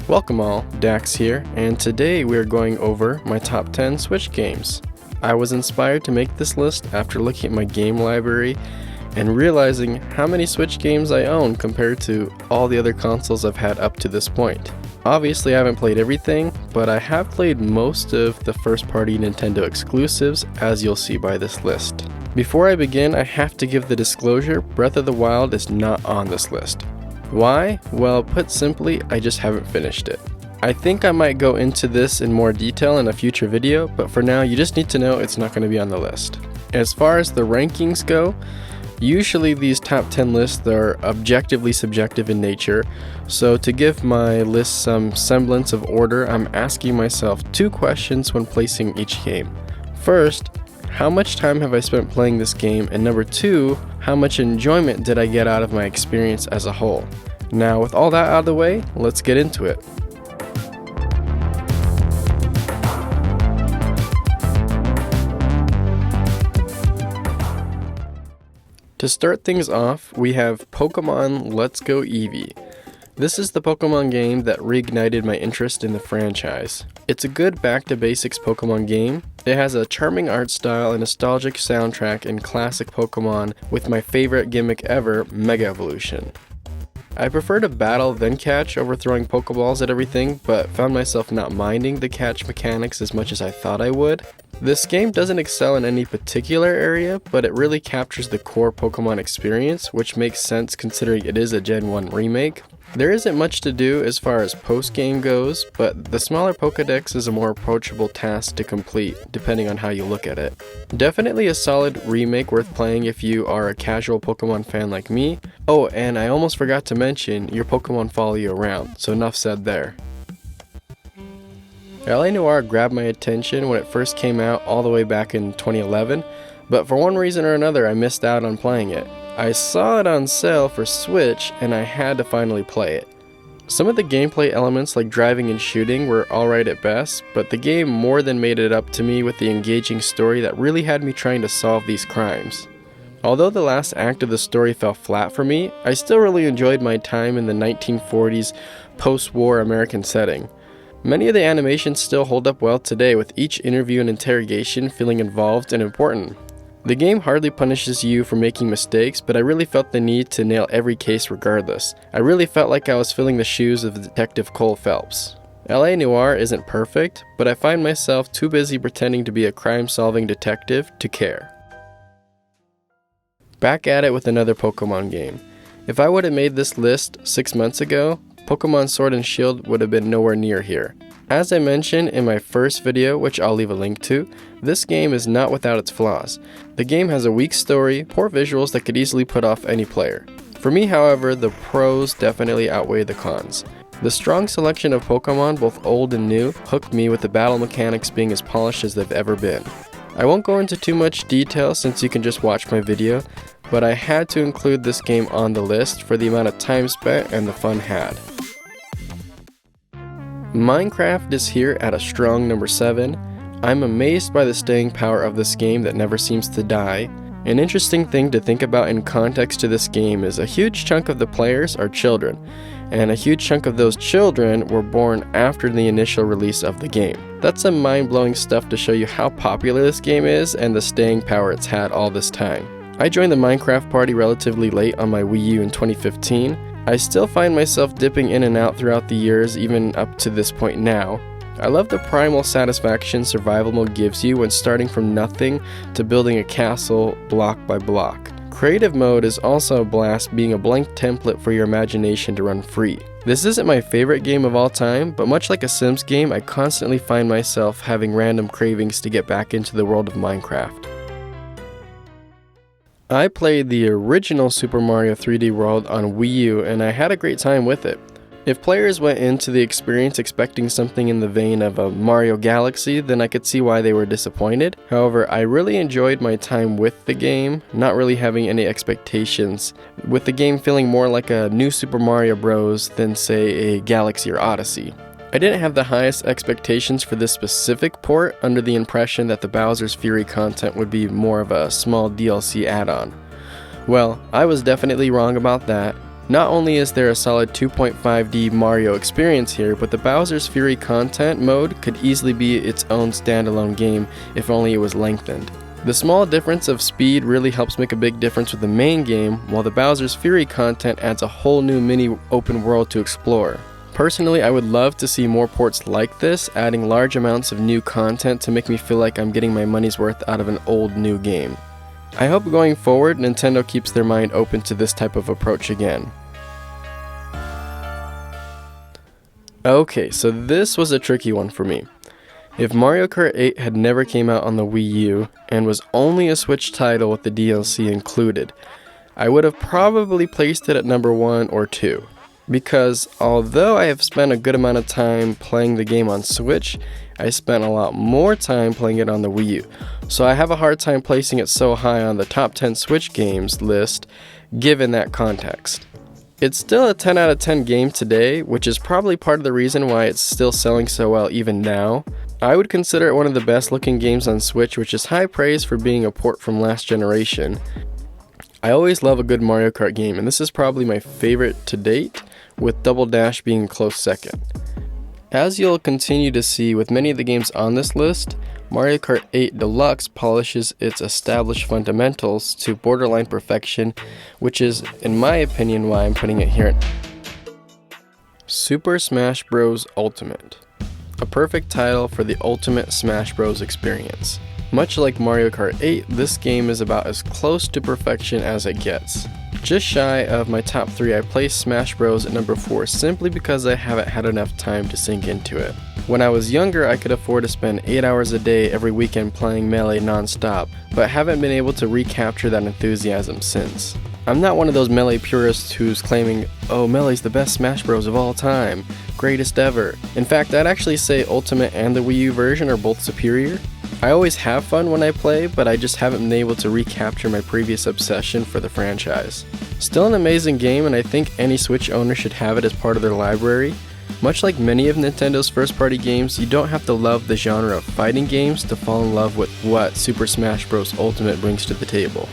Welcome all, Dax here, and today we are going over my top 10 Switch games. I was inspired to make this list after looking at my game library and realizing how many Switch games I own compared to all the other consoles I've had up to this point. Obviously I haven't played everything, but I have played most of the first-party Nintendo exclusives, as you'll see by this list. Before I begin, I have to give the disclosure, Breath of the Wild is not on this list. Why? Well, put simply, I just haven't finished it. I think I might go into this in more detail in a future video, but for now you just need to know it's not going to be on the list. As far as the rankings go, usually these top 10 lists are objectively subjective in nature, so to give my list some semblance of order, I'm asking myself two questions when placing each game. First, how much time have I spent playing this game? And number two, how much enjoyment did I get out of my experience as a whole? Now, with all that out of the way, let's get into it. To start things off, we have Pokemon Let's Go Eevee. This is the Pokemon game that reignited my interest in the franchise. It's a good back-to-basics Pokemon game. It has a charming art style, a nostalgic soundtrack, and classic Pokemon with my favorite gimmick ever, Mega Evolution. I prefer to battle then catch over throwing Pokeballs at everything, but found myself not minding the catch mechanics as much as I thought I would. This game doesn't excel in any particular area, but it really captures the core Pokemon experience, which makes sense considering it is a Gen 1 remake. There isn't much to do as far as post-game goes, but the smaller Pokedex is a more approachable task to complete, depending on how you look at it. Definitely a solid remake worth playing if you are a casual Pokemon fan like me. Oh, and I almost forgot to mention, your Pokemon follow you around, so enough said there. LA Noire grabbed my attention when it first came out all the way back in 2011, but for one reason or another I missed out on playing it. I saw it on sale for Switch and I had to finally play it. Some of the gameplay elements like driving and shooting were alright at best, but the game more than made it up to me with the engaging story that really had me trying to solve these crimes. Although the last act of the story fell flat for me, I still really enjoyed my time in the 1940s post-war American setting. Many of the animations still hold up well today, with each interview and interrogation feeling involved and important. The game hardly punishes you for making mistakes, but I really felt the need to nail every case regardless. I really felt like I was filling the shoes of Detective Cole Phelps. LA Noire isn't perfect, but I find myself too busy pretending to be a crime-solving detective to care. Back at it with another Pokemon game. If I would have made this list 6 months ago, Pokemon Sword and Shield would have been nowhere near here. As I mentioned in my first video, which I'll leave a link to, this game is not without its flaws. The game has a weak story, poor visuals that could easily put off any player. For me, however, the pros definitely outweigh the cons. The strong selection of Pokemon, both old and new, hooked me with the battle mechanics being as polished as they've ever been. I won't go into too much detail since you can just watch my video, but I had to include this game on the list for the amount of time spent and the fun had. Minecraft is here at a strong number 7. I'm amazed by the staying power of this game that never seems to die. An interesting thing to think about in context to this game is a huge chunk of the players are children, and a huge chunk of those children were born after the initial release of the game. That's some mind-blowing stuff to show you how popular this game is and the staying power it's had all this time. I joined the Minecraft party relatively late on my Wii U in 2015. I still find myself dipping in and out throughout the years, even up to this point now. I love the primal satisfaction survival mode gives you when starting from nothing to building a castle block by block. Creative mode is also a blast, being a blank template for your imagination to run free. This isn't my favorite game of all time, but much like a Sims game, I constantly find myself having random cravings to get back into the world of Minecraft. I played the original Super Mario 3D World on Wii U and I had a great time with it. If players went into the experience expecting something in the vein of a Mario Galaxy, then I could see why they were disappointed. However, I really enjoyed my time with the game, not really having any expectations, with the game feeling more like a new Super Mario Bros. Than say a Galaxy or Odyssey. I didn't have the highest expectations for this specific port, under the impression that the Bowser's Fury content would be more of a small DLC add-on. Well, I was definitely wrong about that. Not only is there a solid 2.5D Mario experience here, but the Bowser's Fury content mode could easily be its own standalone game if only it was lengthened. The small difference of speed really helps make a big difference with the main game, while the Bowser's Fury content adds a whole new mini open world to explore. Personally, I would love to see more ports like this, adding large amounts of new content to make me feel like I'm getting my money's worth out of an old new game. I hope going forward, Nintendo keeps their mind open to this type of approach again. Okay, so this was a tricky one for me. If Mario Kart 8 had never came out on the Wii U and was only a Switch title with the DLC included, I would have probably placed it at number 1 or 2. Because although I have spent a good amount of time playing the game on Switch, I spent a lot more time playing it on the Wii U, so I have a hard time placing it so high on the top 10 Switch games list given that context. It's still a 10 out of 10 game today, which is probably part of the reason why it's still selling so well even now. I would consider it one of the best looking games on Switch, which is high praise for being a port from last generation. I always love a good Mario Kart game, and this is probably my favorite to date, with Double Dash being a close second. As you'll continue to see with many of the games on this list, Mario Kart 8 Deluxe polishes its established fundamentals to borderline perfection, which is, in my opinion, why I'm putting it here. Super Smash Bros. Ultimate. A perfect title for the ultimate Smash Bros. Experience. Much like Mario Kart 8, this game is about as close to perfection as it gets. Just shy of my top 3, I placed Smash Bros. At number 4 simply because I haven't had enough time to sink into it. When I was younger, I could afford to spend 8 hours a day every weekend playing Melee non-stop, but haven't been able to recapture that enthusiasm since. I'm not one of those Melee purists who's claiming, oh, Melee's the best Smash Bros. Of all time, greatest ever. In fact, I'd actually say Ultimate and the Wii U version are both superior. I always have fun when I play, but I just haven't been able to recapture my previous obsession for the franchise. Still an amazing game, and I think any Switch owner should have it as part of their library. Much like many of Nintendo's first-party games, you don't have to love the genre of fighting games to fall in love with what Super Smash Bros. Ultimate brings to the table.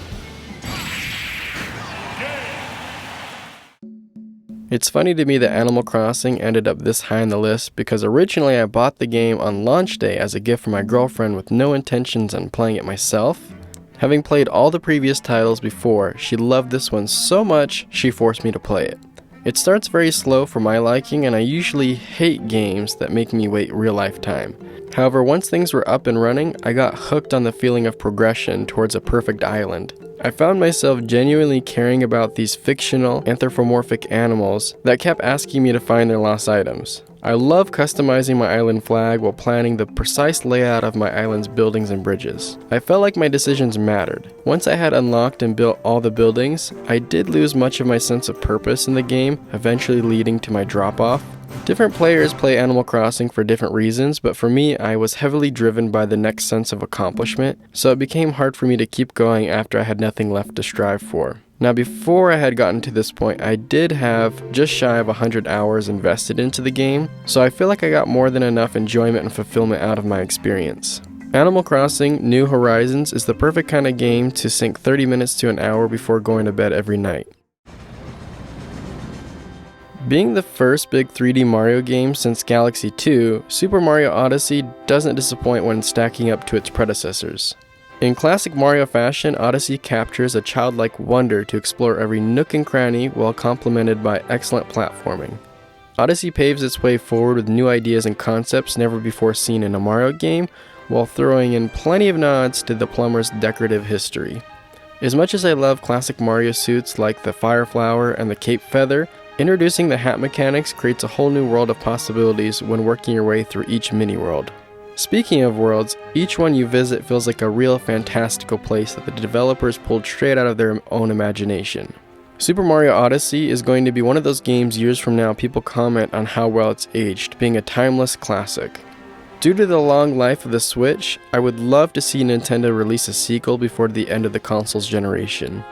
It's funny to me that Animal Crossing ended up this high on the list because originally I bought the game on launch day as a gift for my girlfriend with no intentions on playing it myself. Having played all the previous titles before, she loved this one so much she forced me to play it. It starts very slow for my liking, and I usually hate games that make me wait real life time. However, once things were up and running, I got hooked on the feeling of progression towards a perfect island. I found myself genuinely caring about these fictional, anthropomorphic animals that kept asking me to find their lost items. I love customizing my island flag while planning the precise layout of my island's buildings and bridges. I felt like my decisions mattered. Once I had unlocked and built all the buildings, I did lose much of my sense of purpose in the game, eventually leading to my drop-off. Different players play Animal Crossing for different reasons, but for me, I was heavily driven by the next sense of accomplishment, so it became hard for me to keep going after I had nothing left to strive for. Now, before I had gotten to this point, I did have just shy of 100 hours invested into the game, so I feel like I got more than enough enjoyment and fulfillment out of my experience. Animal Crossing New Horizons is the perfect kind of game to sink 30 minutes to an hour before going to bed every night. Being the first big 3D Mario game since Galaxy 2, Super Mario Odyssey doesn't disappoint when stacking up to its predecessors. In classic Mario fashion, Odyssey captures a childlike wonder to explore every nook and cranny while complemented by excellent platforming. Odyssey paves its way forward with new ideas and concepts never before seen in a Mario game, while throwing in plenty of nods to the plumber's decorative history. As much as I love classic Mario suits like the Fire Flower and the Cape Feather, introducing the hat mechanics creates a whole new world of possibilities when working your way through each mini-world. Speaking of worlds, each one you visit feels like a real fantastical place that the developers pulled straight out of their own imagination. Super Mario Odyssey is going to be one of those games years from now people comment on how well it's aged, being a timeless classic. Due to the long life of the Switch, I would love to see Nintendo release a sequel before the end of the console's generation.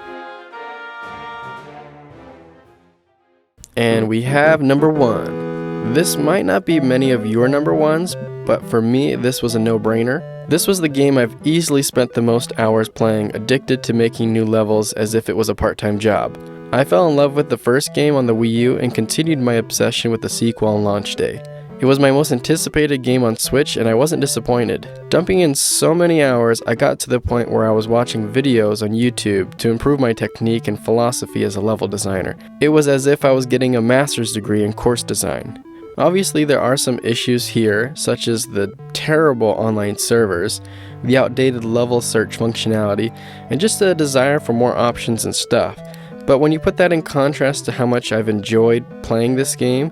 And we have number 1. This might not be many of your number 1s, but for me, this was a no-brainer. This was the game I've easily spent the most hours playing, addicted to making new levels as if it was a part-time job. I fell in love with the first game on the Wii U and continued my obsession with the sequel on launch day. It was my most anticipated game on Switch and I wasn't disappointed. Dumping in so many hours, I got to the point where I was watching videos on YouTube to improve my technique and philosophy as a level designer. It was as if I was getting a master's degree in course design. Obviously, there are some issues here, such as the terrible online servers, the outdated level search functionality, and just a desire for more options and stuff. But when you put that in contrast to how much I've enjoyed playing this game,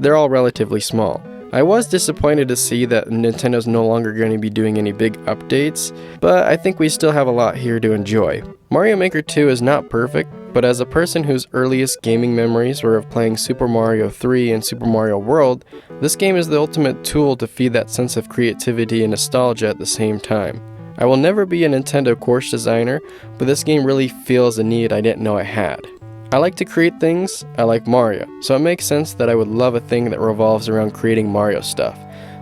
they're all relatively small. I was disappointed to see that Nintendo's no longer going to be doing any big updates, but I think we still have a lot here to enjoy. Mario Maker 2 is not perfect, but as a person whose earliest gaming memories were of playing Super Mario 3 and Super Mario World, this game is the ultimate tool to feed that sense of creativity and nostalgia at the same time. I will never be a Nintendo course designer, but this game really fills a need I didn't know I had. I like to create things, I like Mario, so it makes sense that I would love a thing that revolves around creating Mario stuff.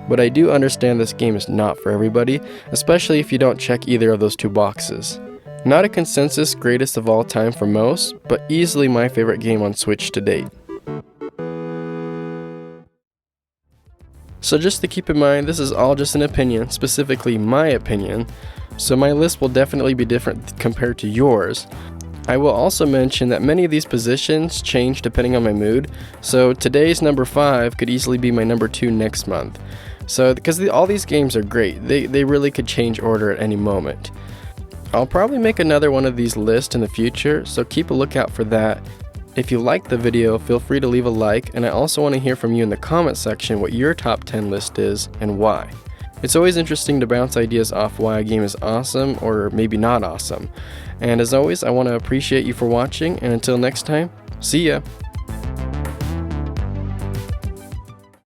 But I do understand this game is not for everybody, especially if you don't check either of those two boxes. Not a consensus greatest of all time for most, but easily my favorite game on Switch to date. So just to keep in mind, this is all just an opinion, specifically my opinion, so my list will definitely be different compared to yours. I will also mention that many of these positions change depending on my mood, so today's number 5 could easily be my number 2 next month. So, because all these games are great, they really could change order at any moment. I'll probably make another one of these lists in the future, so keep a lookout for that. If you liked the video, feel free to leave a like, and I also want to hear from you in the comment section what your top 10 list is and why. It's always interesting to bounce ideas off why a game is awesome or maybe not awesome. And as always, I want to appreciate you for watching, and until next time, see ya!